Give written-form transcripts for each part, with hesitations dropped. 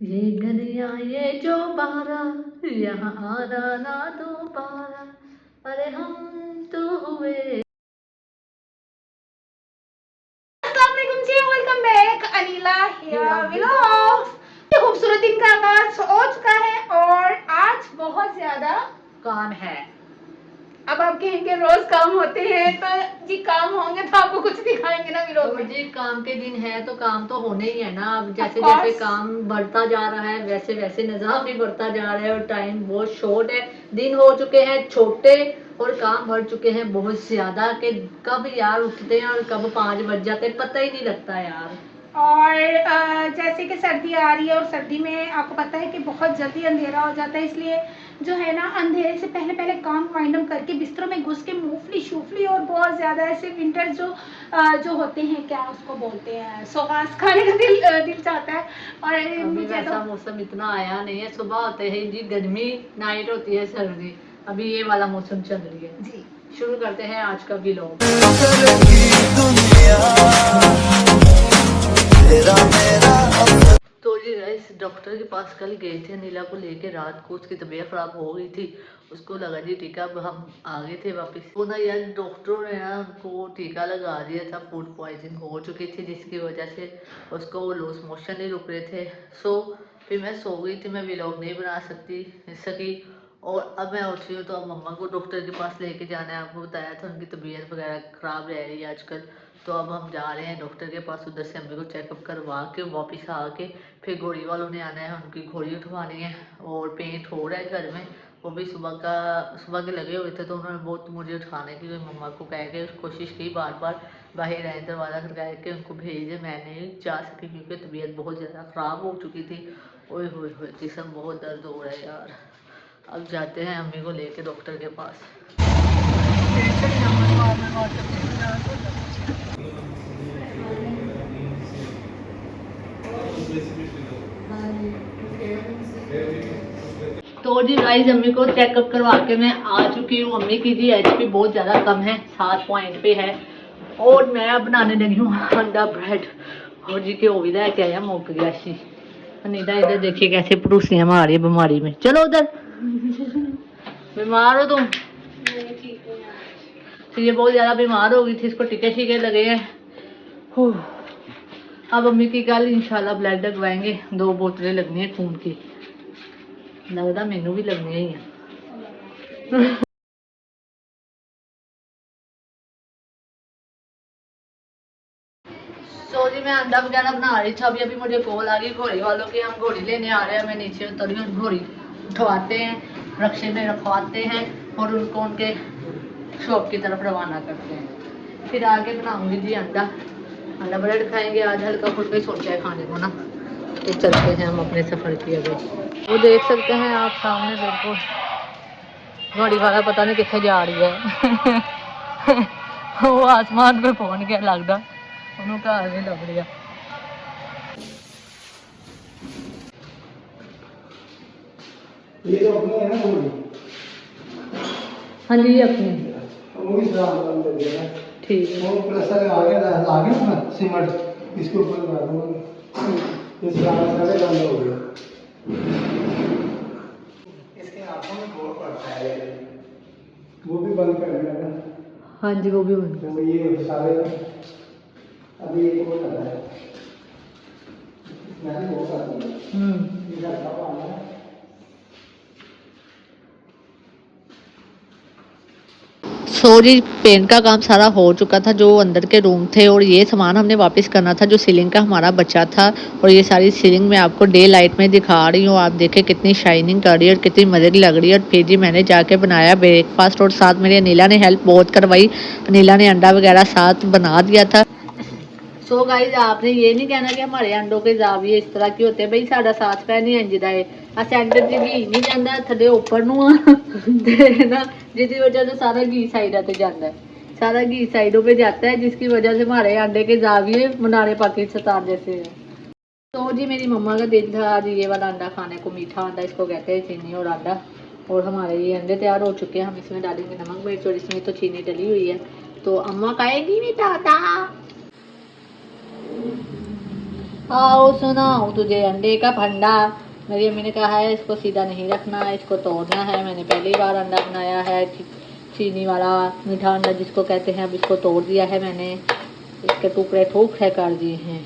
ये गलियां ये जो बारा, यहाँ आना ना दोबारा, अरे हम तो हुए। अस्सलामुअलैकुम जी, welcome back Anila here vlogs. खूबसूरत दिन का आगाज हो चुका है और आज बहुत ज्यादा काम है। अब आप कहेंगे रोज काम होते हैं, तो जी काम होंगे तो आपको कुछ दिखाएंगे ना व्लॉग तो में। जी काम के दिन है तो काम तो होने ही है ना। अब जैसे Of जैसे course। काम बढ़ता जा रहा है वैसे वैसे निजाम भी बढ़ता जा रहा है और टाइम बहुत शॉर्ट है। दिन हो चुके हैं छोटे और काम बढ़ चुके हैं बहुत ज्यादा कि कब यार उठते हैं और कब 5 बज जाते हैं पता ही नहीं लगता यार। और जैसे कि सर्दी आ रही है और सर्दी में आपको पता है कि बहुत जल्दी अंधेरा हो जाता है, इसलिए जो है ना अंधेरे से पहले पहले काम वाइंड अप करके बिस्तरों में घुस के मूंगफली शूफली और बहुत ज़्यादा ऐसे विंटर जो होते हैं, क्या उसको बोलते हैं, सोगास खाने का दिल चाहता है। और अभी मुझे तो वैसा मौसम इतना आया नहीं है। सुबह होते ही जी गर्मी, नाइट होती है सर्दी। अभी ये वाला मौसम चल रही है जी शुरू करते हैं आज का व्लॉग। तो जी गाइस डॉक्टर के पास कल गए थे नीला को लेके। रात को उसकी तबीयत खराब हो गई थी, उसको लगा जी टीका। अब हम आ गए थे वापस। वो ना यार डॉक्टरों ने ना उनको टीका लगा दिया था, फूड पॉइजनिंग हो चुकी थी जिसकी वजह से उसको वो लूज मोशन नहीं रुक रहे थे। सो फिर मैं सो गई थी, मैं व्लॉग नहीं बना सकी। और अब मैं उठी हूँ तो अब मम्मा को डॉक्टर के पास लेके जाना है। आपको बताया था उनकी तबीयत वगैरह ख़राब रह रही है आजकल। तो अब हम जा रहे हैं डॉक्टर के पास, उधर से अम्मी को चेकअप करवा के वापस आके फिर घोड़ी वालों ने आना है, उनकी घोड़ी उठवानी है। और पेंट हो रहा है घर में, वो भी सुबह के लगे हुए थे तो उन्होंने बहुत मुझे उठाने की मम्मा को कह के कोशिश की बार बार। बाहर आए दरवाज़ा खटकाए के उनको भेजे, मैं नहीं जा सकी क्योंकि तबीयत बहुत ज़्यादा ख़राब हो चुकी थी। ओए होए जिसम बहुत दर्द हो रहा है यार। अब जाते हैं अम्मी को लेके डॉक्टर के पास। तो जी गाइस अम्मी को चेकअप करवा के मैं आ चुकी हूँ। अम्मी की जी एचपी बहुत ज़्यादा कम है, 7 पॉइंट पे है। और मैं अब बनाने लगी हूँ अंडा ब्रेड। और जी के ओविदा है क्या मुक गया सी। अनीता इधर देखिए कैसे पड़ोसियाँ मार रही है बीमारी में। चलो उधर। बीमार हो तुम? तो ये बहुत ज़्यादा बीमार हो गई थी, इसको टीके शीके लगे हैं। अब अम्मी की कल इंशाल्लाह ब्लड लगवाएंगे, 2 बोतलें लगनी है खून की। लगता मैनू भी लगनी ही है। सो जी मैं अंडा वगैरह बना रही थी। अभी मुझे कॉल आ गई घोड़ी वालों की, हम घोड़ी लेने आ रहे हैं। मैं नीचे उतरी हूँ, घोड़ी उठवाते हैं, रक्शे में रखवाते हैं और उनको उनके शॉप की तरफ रवाना करते हैं। फिर आगे बनाऊंगी जी अंडा ब्रेड खाएंगे आज। हल्का फुल्का ही सोचा है खाने को ना। तो चलते हैं हम अपने सफ़र की। अभी वो देख सकते हैं आप सामने बिल्कुल घोड़ी वाला पता नहीं कितने जा रही है। वो आसमान पे पहुंच गया लगता, उन्होंने घर नहीं लग रहा। ये तो अपनी है ना घोड़ी। हाँ जी अपनी वो भी सामान दे देना। ठीक है। वो प्लस्तर आगे ना सीमेंट इसके ऊपर लगा दूंगा। इस सारे बंद हो गया। इसके आंखों में गोल पड़ता है, वो भी बंद कर देना। हाँ जी वो भी बन तो ये सारे अभी एक और लगा है। मैं भी वो कर दूंगा। ये अच्छा पाना है। सॉरी पेंट का काम सारा हो चुका था, जो अंदर के रूम थे। और ये सामान हमने वापस करना था जो सीलिंग का हमारा बचा था। और ये सारी सीलिंग मैं आपको डे लाइट में दिखा रही हूँ। आप देखें कितनी शाइनिंग कर रही है और कितनी मज़े की लग रही है। और फिर जी मैंने जाके बनाया ब्रेकफास्ट और साथ मेरी अनिला ने हेल्प बहुत करवाई। अनिला ने अंडा वगैरह साथ बना दिया था। सो गाइज आपने ये नहीं कहना कि हमारे अंडों के जाविये इस तरह के होते हैं। बई साडा साथ पै नहीं इंजदा है। सेंटर च घी नहीं जाता, थले उपर नूं ना, जिसकी वजह से सारा घी साइडों पे जाता है। सारा घी साइडों पे जाता है जिसकी वजह से हमारे अंडे के जाविये मुनारे पाकिस्तान जैसे हैं। तो जी मेरी मम्मा का दिल था आज ये वाला अंडा खाने को, मीठा अंडा इसको कहते हैं, चीनी और अंडा। और हमारे ये अंडे तैयार हो चुके हैं। हम इसमें डालेंगे नमक मिर्च और इसमें तो चीनी डली हुई है। तो अम्मा खाएगी मीठा अंडा। आओ सुनाओ तुझे अंडे का फंडा। मेरी अम्मी ने कहा है इसको सीधा नहीं रखना, इसको तोड़ना है। मैंने पहली बार अंडा बनाया है, चीनी वाला मीठा अंडा जिसको कहते हैं। अब इसको तोड़ दिया है मैंने, इसके टुकड़े ठोक कर दिए हैं।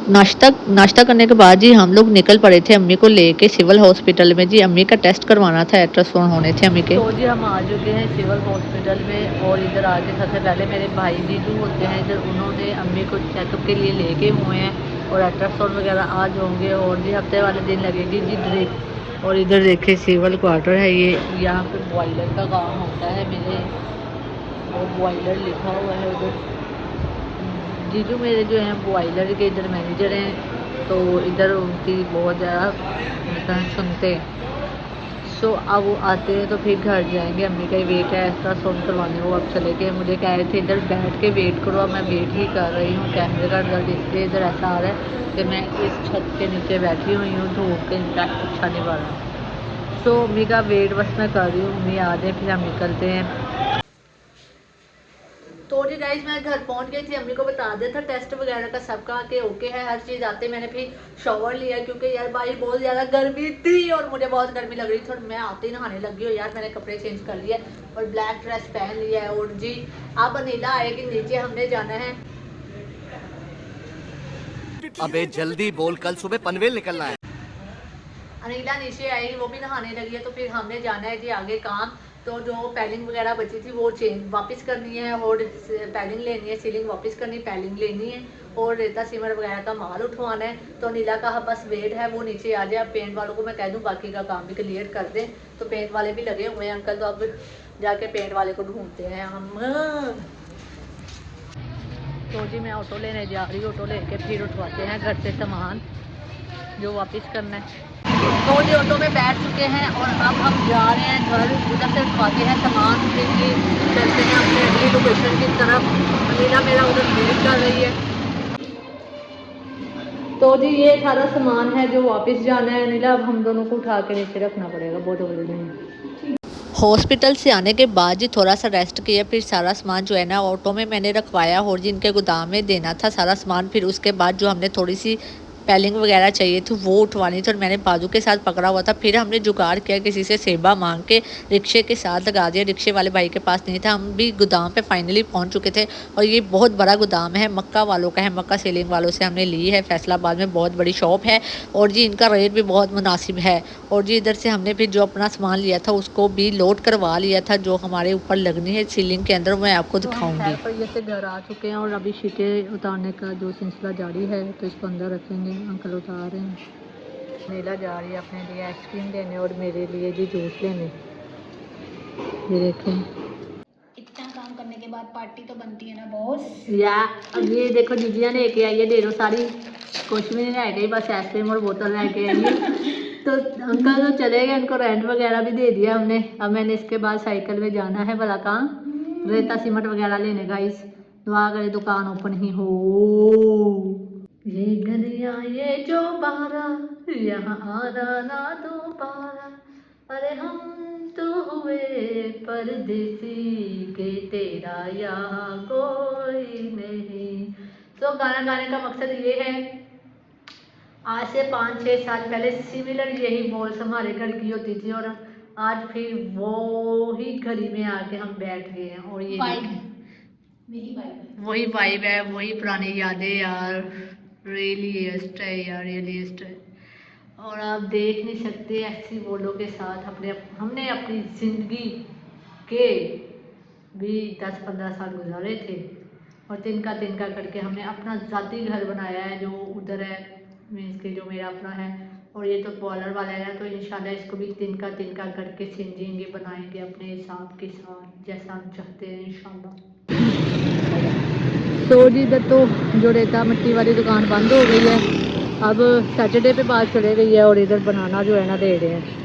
नाश्ता करने के बाद जी हम लोग निकल पड़े थे अम्मी को लेके सिविल हॉस्पिटल में। जी अम्मी का टेस्ट करवाना था, अल्ट्रासाउंड होने थे अम्मी के। तो जी हम आ चुके हैं सिविल हॉस्पिटल में और इधर आके सबसे पहले मेरे भाई जीजू होते हैं इधर, उन्होंने अम्मी को चेकअप के लिए लेके हुए हैं और अल्ट्रासाउंड वगैरह आज होंगे। और जी हफ्ते वाले दिन लगेगी जी ड्रिप। और इधर देखे सिविल क्वार्टर है ये, यहाँ पे बॉयलर का काम होता है मेरे, और बॉयलर लिखा हुआ है उधर। जीजू मेरे जो हैं बॉयलर के इधर मैनेजर हैं, तो इधर उनकी बहुत ज़्यादा सुनते हैं। सो अब वो आते हैं तो फिर घर जाएंगे। अम्मी का ही वेट है ऐसा सुन करवाने, वो अब चले गए। मुझे कह रहे थे इधर बैठ के वेट करो, मैं वेट ही कर रही हूँ। कैमरे का रिजल्ट इसलिए इधर ऐसा आ रहा है कि मैं इस छत के नीचे बैठी हुई हूँ, धूप के अच्छा नहीं पड़ रहा। सो अम्मी का वेट बस मैं कर रही हूँ, अम्मी आ जाए फिर हम निकलते हैं। तो जी गाइस मैं घर पहुंच गई थी, अम्मी को बता दिया था टेस्ट वगैरह का सबका कि ओके है हर चीज़। आते मैंने फिर शॉवर लिया क्योंकि यार भाई बहुत ज़्यादा गर्मी थी और मुझे बहुत गर्मी लग रही थी और मैं आते ही नहाने लगी हूँ यार। मैंने कपड़े चेंज कर लिए और ब्लैक ड्रेस पहन लिया है। और जी अब अनिला आएगी नीचे, हमने जाना है। अबे जल्दी बोल, कल सुबह पनवेल निकलना है। अनिला नीचे आई, वो भी नहाने लगी है, तो फिर हमने जाना है जी आगे काम। तो जो पैलिंग वगैरह बची थी वो चेंज वापस करनी है और पैलिंग लेनी है, सीलिंग वापस करनी, पैलिंग लेनी है और रेता सीमेंट वगैरह का माल उठवाना है। तो नीला का बस वेट है, वो नीचे आ जाए। पेंट वालों को मैं कह दूँ बाकी का काम भी क्लियर कर दें। तो पेंट वाले भी लगे हुए हैं अंकल, तो अब जाके पेंट वाले को ढूंढते हैं हम। तो जी मैं ऑटो लेने जा रही हूँ, ऑटो लेके फिर उठवाते हैं घर से सामान जो वापस करना है। तो जी ऑटो में बैठ चुके हैं और अब हम जा रहे हैं घर, उधर से उठवाते हैं सामान, फिर चलते हैं अपने अगली लोकेशन की तरफ। अनिला मेरा उधर वेट कर रही है। तो जी ये सारा सामान है जो वापस जाना है अनिला, अब हम दोनों को उठा के नीचे रखना पड़ेगा, बहुत जल्दी है। हॉस्पिटल से आने के बाद जी थोड़ा सा रेस्ट किया, फिर सारा सामान जो है ना ऑटो में मैंने रखवाया और जी इनके गोदाम में देना था सारा सामान। फिर उसके बाद जो हमने थोड़ी सी पैलिंग वगैरह चाहिए थी वो उठवानी थी और मैंने बाजू के साथ पकड़ा हुआ था। फिर हमने जुगाड़ किया किसी से सेबा मांग के रिक्शे के साथ लगा दिया, रिक्शे वाले भाई के पास नहीं था। हम भी गोदाम पे फाइनली पहुंच चुके थे और ये बहुत बड़ा गोदाम है, मक्का वालों का है, मक्का सेलिंग वालों से हमने ली है। फैसलाबाद में बहुत बड़ी शॉप है और जी इनका रेट भी बहुत मुनासिब है। और जी इधर से हमने फिर जो अपना सामान लिया था उसको भी लोड करवा लिया था, जो हमारे ऊपर लगनी है सीलिंग के अंदर, मैं आपको दिखाऊंगी। तो ये से घर आ चुके हैं और अभी शीटें उतारने का जो सिलसिला जारी है, तो इसको अंदर रखेंगे। अंकल उतार रहे हैं। नीला जा रही है अपने लिए आइसक्रीम लेने और मेरे लिए जी जूस लेने। ये देखें, इतना काम करने के बाद पार्टी तो बनती है ना बॉस। या अब ये देखो दीदिया ने लेके आई है ढेरों सारी, कुछ भी नहीं रह गई, बस आइसक्रीम और बोतल रह के आई है। तो अंकल तो चले गए, उनको रेंट वगैरह भी दे दिया हमने। अब मैंने इसके बाद साइकिल में जाना है भला कहाँ, रेता सीमेंट वगैरह लेने का। इस दुआ करे दुकान ओपन ही हो। ये गलियां ये जो बारा, यहाँ आना ना दोबारा, अरे हम तो हुए परदेसी के तेरा यहाँ कोई नहीं। तो गाना गाने का मकसद ये है, आज से 5-6 साल पहले सिमिलर यही मॉल्स हमारे घर की होती थी और आज फिर वो ही घड़ी में आके हम बैठ गए हैं। और ये मेरी वाइब वही वाइब है, वही पुरानी यादें यार, रियलिस्ट है यार, रियलिस्ट है। और आप देख नहीं सकते ऐसी बोलों के साथ हमने अपनी ज़िंदगी के भी 10-15 साल गुजारे थे और तिनका तिनका करके हमने अपना ज़ाती घर बनाया है जो उधर है, मीन्स के जो मेरा अपना है। और ये तो बॉलर वाला है, तो इंशाल्लाह इसको भी तिनका तिनका करके सिंजेंगे, बनाएंगे अपने हिसाब के साथ जैसा हम चाहते हैं इंशाल्लाह। तो जी इधर तो जो रेता मिट्टी वाली दुकान बंद हो गई है, अब सैटरडे पे बात चले गई है और इधर बनाना जो है ना दे रहे हैं।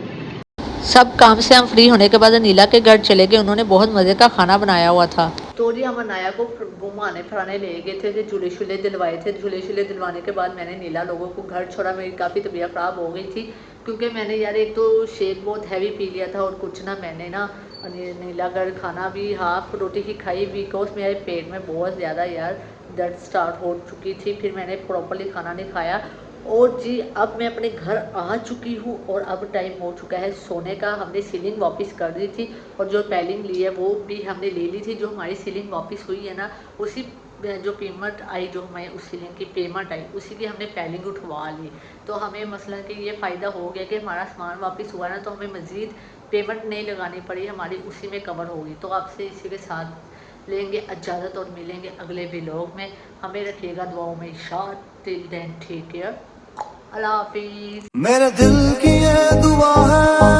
सब काम से हम फ्री होने के बाद नीला के घर चले गए, उन्होंने बहुत मज़े का खाना बनाया हुआ था। तो जी हम अनाया को घुमाने फिराने ले गए थे, झूले शूले दिलवाए थे। झूले शूले दिलवाने के बाद मैंने नीला लोगों को घर छोड़ा। मेरी काफ़ी तबीयत ख़राब हो गई थी क्योंकि मैंने यार एक तो शेक बहुत हैवी पी लिया था और कुछ ना मैंने ना और नीला कर खाना भी हाफ रोटी ही खाई बिकॉज मेरे पेट में बहुत ज़्यादा यार दर्द स्टार्ट हो चुकी थी। फिर मैंने प्रॉपरली खाना नहीं खाया। और जी अब मैं अपने घर आ चुकी हूँ और अब टाइम हो चुका है सोने का। हमने सीलिंग वापस कर दी थी और जो पेलिंग ली है वो भी हमने ले ली थी। जो हमारी सीलिंग वापस हुई है ना, उसी जो पेमेंट आई, जो हमें उस सीलिंग की पेमेंट आई, उसी की हमने पेलिंग उठवा ली। तो हमें मसलन कि ये फ़ायदा हो गया कि हमारा सामान वापस हुआ ना, तो हमें मज़ीद पेमेंट नहीं लगानी पड़ी, हमारी उसी में कवर होगी। तो आपसे इसी के साथ लेंगे इजाज़त और मिलेंगे अगले व्लॉग में। हमें रखिएगा दुआओं में याद। टिल देन टेक केयर, अल्लाह हाफिज़। मेरे दिल की ये दुआ है